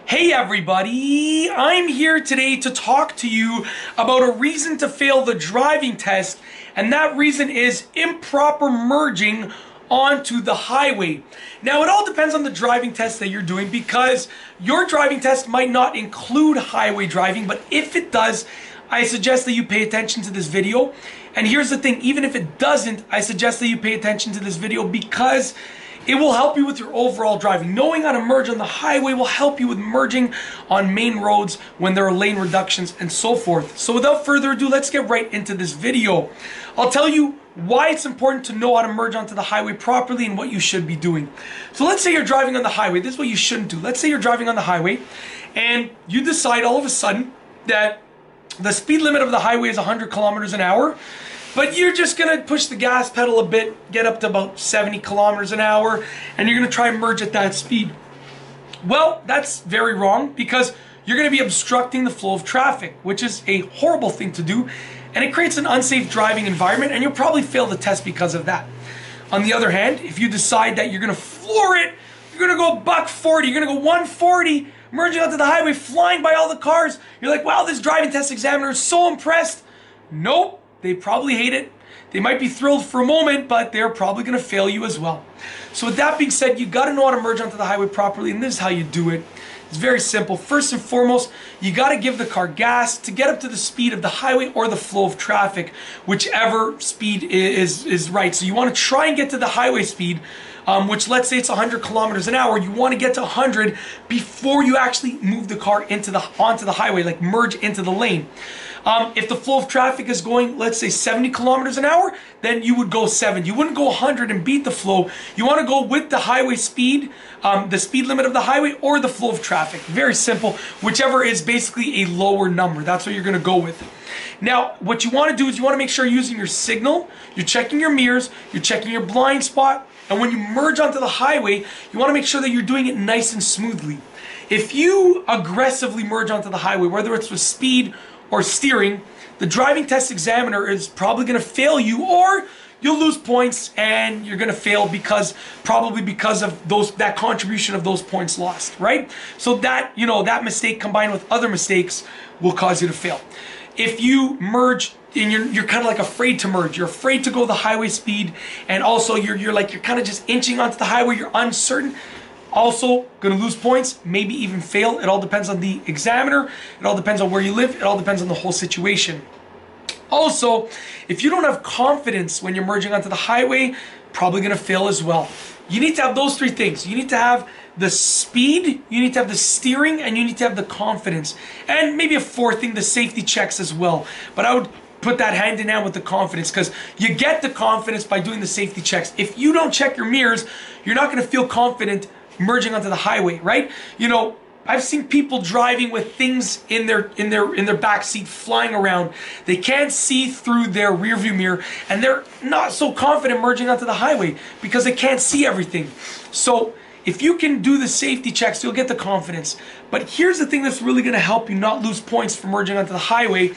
Hey everybody, I'm here today to talk to you about a reason to fail the driving test, and that reason is improper merging onto the highway. Now it all depends on the driving test that you're doing, because your driving test might not include highway driving, but if it does, I suggest that you pay attention to this video. And here's the thing, even if it doesn't, I suggest that you pay attention to this video because it will help you with your overall driving. Knowing how to merge on the highway will help you with merging on main roads when there are lane reductions and so forth. So without further ado, let's get right into this video. I'll tell you why it's important to know how to merge onto the highway properly and what you should be doing. So let's say you're driving on the highway. This is what you shouldn't do. Let's say you're driving on the highway and you decide all of a sudden that the speed limit of the highway is 100 kilometers an hour. But you're just going to push the gas pedal a bit, get up to about 70 kilometers an hour, and you're going to try and merge at that speed. Well, that's very wrong, because you're going to be obstructing the flow of traffic, which is a horrible thing to do, and it creates an unsafe driving environment, and you'll probably fail the test because of that. On the other hand, if you decide that you're going to floor it, you're going to go buck 40, you're going to go 140, merging onto the highway, flying by all the cars. You're like, wow, this driving test examiner is so impressed. Nope. They probably hate it. They might be thrilled for a moment, but they're probably going to fail you as well. So with that being said, you got to know how to merge onto the highway properly, and this is how you do it. It's very simple. First and foremost, you got to give the car gas to get up to the speed of the highway or the flow of traffic, whichever speed is right. So you want to try and get to the highway speed, which, let's say it's 100 kilometers an hour. You want to get to 100 before you actually move the car onto the highway, like merge into the lane. If the flow of traffic is going, let's say 70 kilometers an hour, then you would go 70. You wouldn't go 100 and beat the flow. You want to go with the highway speed, the speed limit of the highway, or the flow of traffic. Very simple. Whichever is basically a lower number. That's what you're going to go with. Now, what you want to do is you want to make sure you're using your signal, you're checking your mirrors, you're checking your blind spot, and when you merge onto the highway, you want to make sure that you're doing it nice and smoothly. If you aggressively merge onto the highway, whether it's with speed or steering, the driving test examiner is probably going to fail you, or you'll lose points and you're going to fail probably because of that contribution of those points lost, right? So that, that mistake combined with other mistakes will cause you to fail. If you merge and you're kind of like afraid to merge, you're afraid to go the highway speed, and also you're kind of just inching onto the highway, you're uncertain, also going to lose points, maybe even fail. It all depends on the examiner. It all depends on where you live. It all depends on the whole situation. Also, if you don't have confidence when you're merging onto the highway, probably going to fail as well. You need to have those three things. You need to have the speed, you need to have the steering, and you need to have the confidence. And maybe a fourth thing, the safety checks as well. But I would put that hand in hand with the confidence, because you get the confidence by doing the safety checks. If you don't check your mirrors, you're not going to feel confident merging onto the highway, right? I've seen people driving with things in their back seat flying around. They can't see through their rear view mirror, and they're not so confident merging onto the highway because they can't see everything. So if you can do the safety checks, you'll get the confidence. But here's the thing that's really going to help you not lose points for merging onto the highway,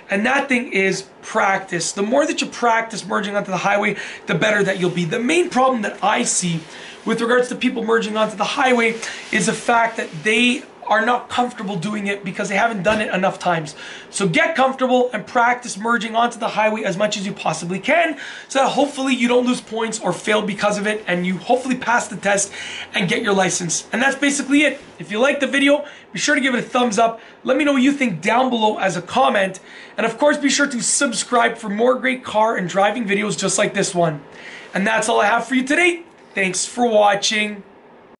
and that thing is practice. The more that you practice merging onto the highway, the better that you'll be. The main problem that I see with regards to people merging onto the highway is the fact that they are not comfortable doing it because they haven't done it enough times. So get comfortable and practice merging onto the highway as much as you possibly can, so that hopefully you don't lose points or fail because of it, and you hopefully pass the test and get your license. And that's basically it. If you liked the video, be sure to give it a thumbs up. Let me know what you think down below as a comment. And of course, be sure to subscribe for more great car and driving videos just like this one. And that's all I have for you today. Thanks for watching.